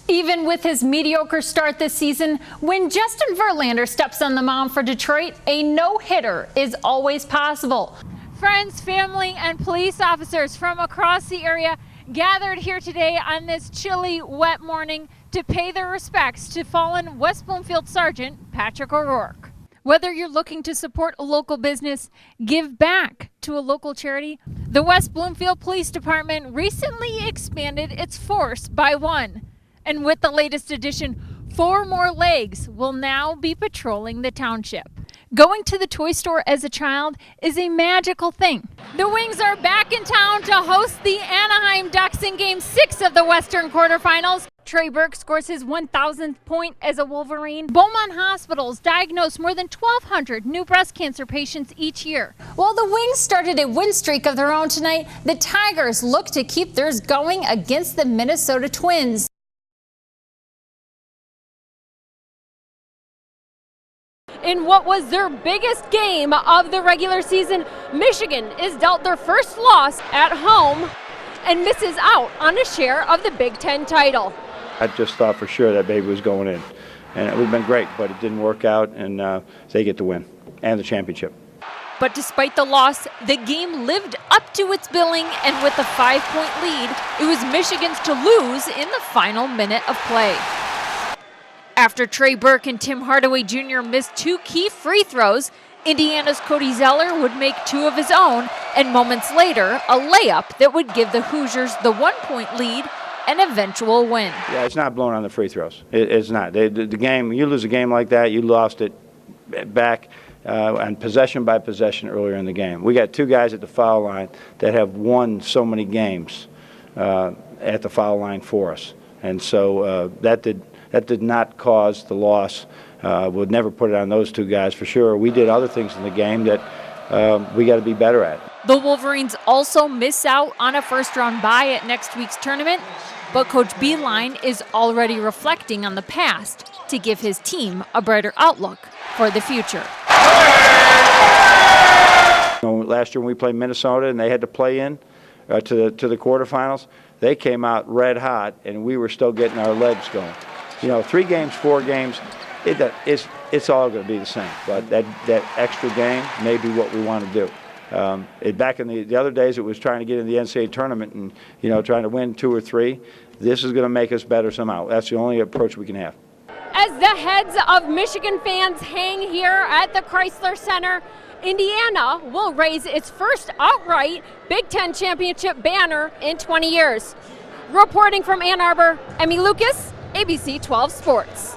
Even with his mediocre start this season, when Justin Verlander steps on the mound for Detroit, a no-hitter is always possible. Friends, family, and police officers from across the area gathered here today on this chilly, wet morning to pay their respects to fallen West Bloomfield Sergeant Patrick O'Rourke. Whether you're looking to support a local business, give back to a local charity, the West Bloomfield Police Department recently expanded its force by one. And with the latest addition, 4 more legs will now be patrolling the township. Going to the toy store as a child is a magical thing. The Wings are back in town to host the Anaheim Ducks in Game 6 of the Western quarterfinals. Trey Burke scores his 1,000th point as a Wolverine. Beaumont Hospitals diagnose more than 1,200 new breast cancer patients each year. While the Wings started a win streak of their own tonight, the Tigers look to keep theirs going against the Minnesota Twins. In what was their biggest game of the regular season, Michigan is dealt their first loss at home and misses out on a share of the Big Ten title. I just thought for sure that baby was going in, and it would have been great, but it didn't work out, and they get the win and the championship. But despite the loss, the game lived up to its billing, and with a 5-point lead, it was Michigan's to lose in the final minute of play. After Trey Burke and Tim Hardaway Jr. missed 2 key free throws, Indiana's Cody Zeller would make 2 of his own, and moments later, a layup that would give the Hoosiers the 1-point lead and eventual win. Yeah, it's not blown on the free throws. It's not. The game, you lose a game like that, you lost it back and possession by possession earlier in the game. We got 2 guys at the foul line that have won so many games at the foul line for us, and so that did not cause the loss. Would never put it on those 2 guys for sure. We did other things in the game that we got to be better at. The Wolverines also miss out on a first-round bye at next week's tournament, but Coach Beilein is already reflecting on the past to give his team a brighter outlook for the future. Last year when we played Minnesota and they had to play in to the quarterfinals, they came out red hot and we were still getting our legs going. 3 games, 4 games, it's all going to be the same. But that extra game may be what we want to do. Back in the other days, it was trying to get in the NCAA tournament and trying to win 2 or 3. This is going to make us better somehow. That's the only approach we can have. As the heads of Michigan fans hang here at the Chrysler Center, Indiana will raise its first outright Big Ten championship banner in 20 years. Reporting from Ann Arbor, Emmy Lucas, ABC 12 Sports.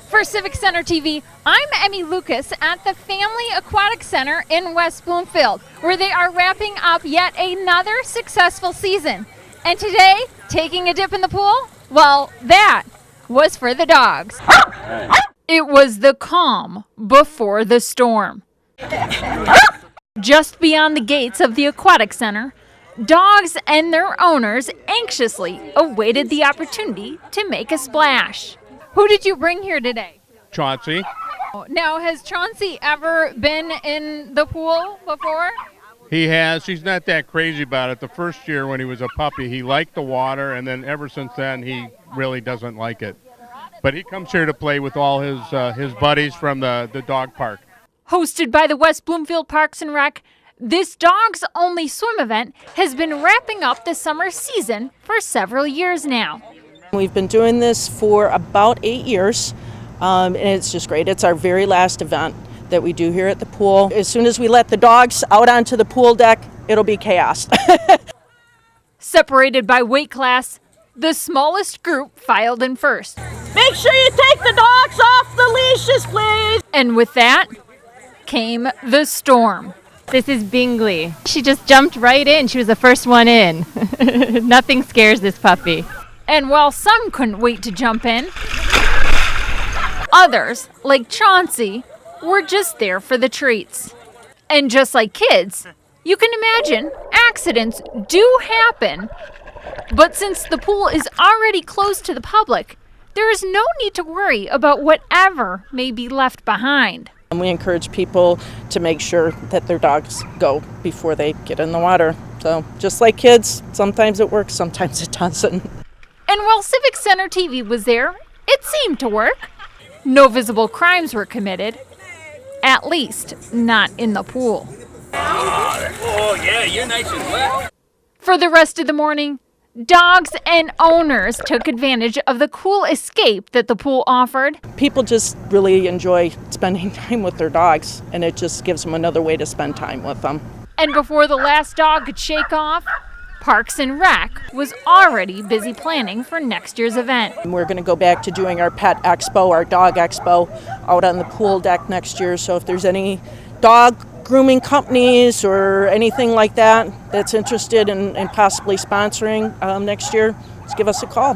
For Civic Center TV, I'm Emmy Lucas at the Family Aquatic Center in West Bloomfield, where they are wrapping up yet another successful season. And today, taking a dip in the pool? Well, that was for the dogs. It was the calm before the storm. Just beyond the gates of the Aquatic Center, dogs and their owners anxiously awaited the opportunity to make a splash. Who did you bring here today? Chauncey. Now, has Chauncey ever been in the pool before? He has. He's not that crazy about it. The first year when he was a puppy, he liked the water, and then ever since then, he really doesn't like it. But he comes here to play with all his buddies from the dog park. Hosted by the West Bloomfield Parks and Rec, this dogs-only swim event has been wrapping up the summer season for several years now. We've been doing this for about 8 years, and it's just great. It's our very last event that we do here at the pool. As soon as we let the dogs out onto the pool deck, it'll be chaos. Separated by weight class, the smallest group filed in first. Make sure you take the dogs off the leashes, please. And with that came the storm. This is Bingley. She just jumped right in. She was the first one in. Nothing scares this puppy. And while some couldn't wait to jump in, others, like Chauncey, were just there for the treats. And just like kids, you can imagine accidents do happen. But since the pool is already closed to the public, there is no need to worry about whatever may be left behind. And we encourage people to make sure that their dogs go before they get in the water. So just like kids, sometimes it works, sometimes it doesn't. And while Civic Center TV was there, it seemed to work. No visible crimes were committed, at least not in the pool. Oh, yeah, you're nice and wet. For the rest of the morning, dogs and owners took advantage of the cool escape that the pool offered. People just really enjoy spending time with their dogs, and it just gives them another way to spend time with them. And before the last dog could shake off, Parks and Rec was already busy planning for next year's event. We're going to go back to doing our pet expo, our dog expo, out on the pool deck next year. So if there's any dog grooming companies or anything like that that's interested in possibly sponsoring next year, just give us a call.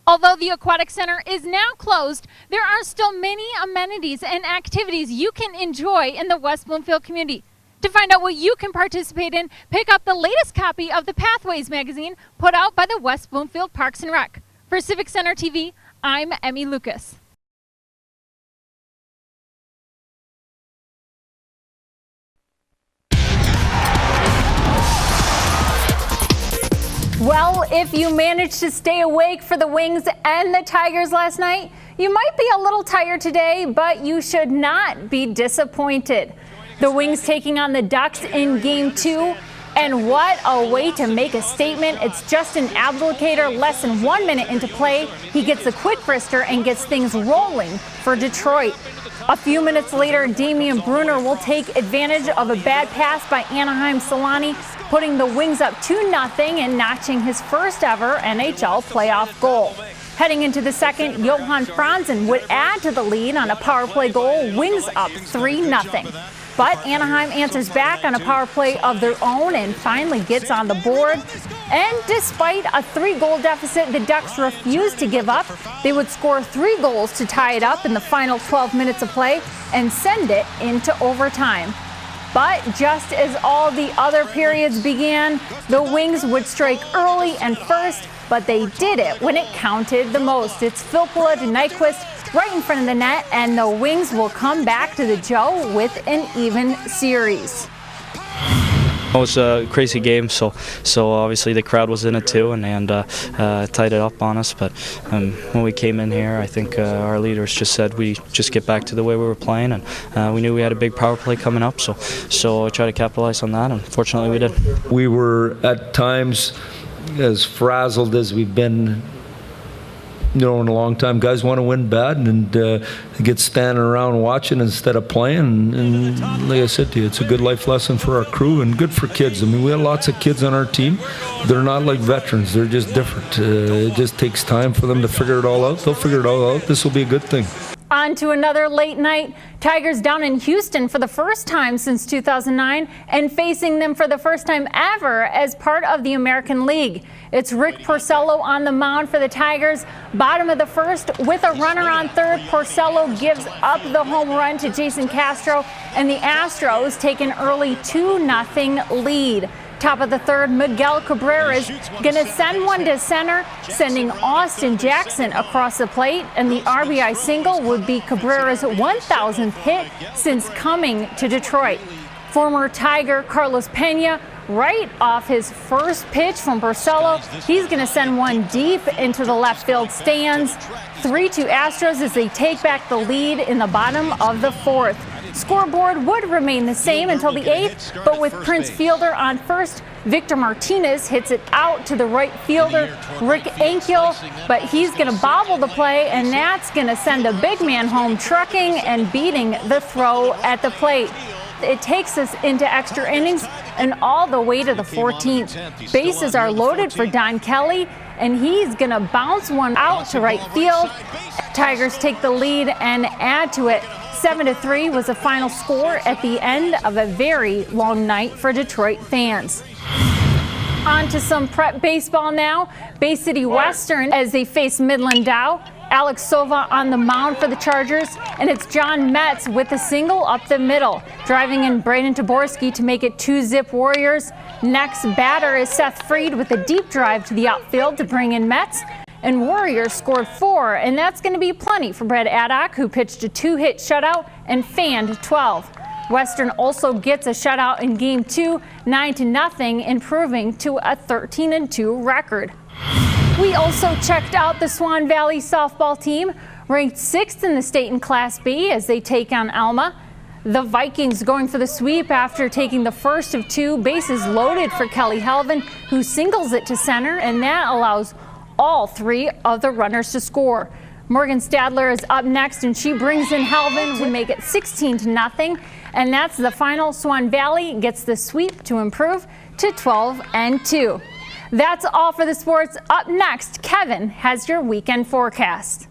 Although the Aquatic Center is now closed, there are still many amenities and activities you can enjoy in the West Bloomfield community. To find out what you can participate in, pick up the latest copy of the Pathways magazine put out by the West Bloomfield Parks and Rec. For Civic Center TV, I'm Emmy Lucas. Well, if you managed to stay awake for the Wings and the Tigers last night, you might be a little tired today, but you should not be disappointed. The Wings taking on the Ducks in Game 2, and what a way to make a statement. It's Justin Abdelkader, less than 1 minute into play. He gets the quick wrister and gets things rolling for Detroit. A few minutes later, Damian Brunner will take advantage of a bad pass by Anaheim Solani, putting the Wings up 2-0 and notching his first ever NHL playoff goal. Heading into the second, Johan Franzen would add to the lead on a power play goal, Wings up 3-0. But Anaheim answers back on a power play of their own and finally gets on the board. And despite a 3-goal deficit, the Ducks refused to give up. They would score 3 goals to tie it up in the final 12 minutes of play and send it into overtime. But just as all the other periods began, the Wings would strike early and first, but they did it when it counted the most. It's Filppula to Nyquist right in front of the net, and the Wings will come back to the Joe with an even series. It was a crazy game, so obviously the crowd was in it too, and tied it up on us. But when we came in here, I think our leaders just said we just get back to the way we were playing, and we knew we had a big power play coming up, so I tried to capitalize on that, and fortunately we did. We were at times as frazzled as we've been, in a long time. Guys want to win bad and get standing around watching instead of playing. And like I said to you, it's a good life lesson for our crew and good for kids. I mean, we have lots of kids on our team. They're not like veterans. They're just different. It just takes time for them to figure it all out. They'll figure it all out. This will be a good thing. On to another late night. Tigers down in Houston for the first time since 2009 and facing them for the first time ever as part of the American League. It's Rick Porcello on the mound for the Tigers. Bottom of the first with a runner on third. Porcello gives up the home run to Jason Castro, and the Astros take an early 2-0 lead. Top of the third, Miguel Cabrera is going to send one to center, sending Austin Jackson across the plate, and the RBI single would be Cabrera's 1,000th hit since coming to Detroit. Former Tiger Carlos Pena, right off his first pitch from Porcello, he's going to send one deep into the left field stands. 3-2 Astros as they take back the lead in the bottom of the fourth. Scoreboard would remain the same until the 8th, but with Prince Fielder on first, Victor Martinez hits it out to the right fielder, Rick Ankiel, but he's going to bobble the play, and that's going to send a big man home trucking and beating the throw at the plate. It takes us into extra innings and all the way to the 14th. Bases are loaded for Don Kelly, and he's going to bounce one out to right field. Tigers take the lead and add to it. 7-3 was the final score at the end of a very long night for Detroit fans. On to some prep baseball now. Bay City Western as they face Midland Dow. Alex Sova on the mound for the Chargers, and it's John Metz with a single up the middle, driving in Braden Taborski to make it 2-zip Warriors. Next batter is Seth Freed with a deep drive to the outfield to bring in Metz. And Warriors scored 4, and that's going to be plenty for Brad Addock, who pitched a 2-hit shutout and fanned 12. Western also gets a shutout in Game 2, 9-0, improving to a 13-2 record. We also checked out the Swan Valley softball team, ranked 6th in the state in Class B as they take on Alma. The Vikings going for the sweep after taking the first of 2 bases loaded for Kelly Helvin, who singles it to center, and that allows all 3 of the runners to score. Morgan Stadler is up next, and she brings in Helvin to make it 16-0, and that's the final. Swan Valley gets the sweep to improve to 12-2. That's all for the sports. Up next, Kevin has your weekend forecast.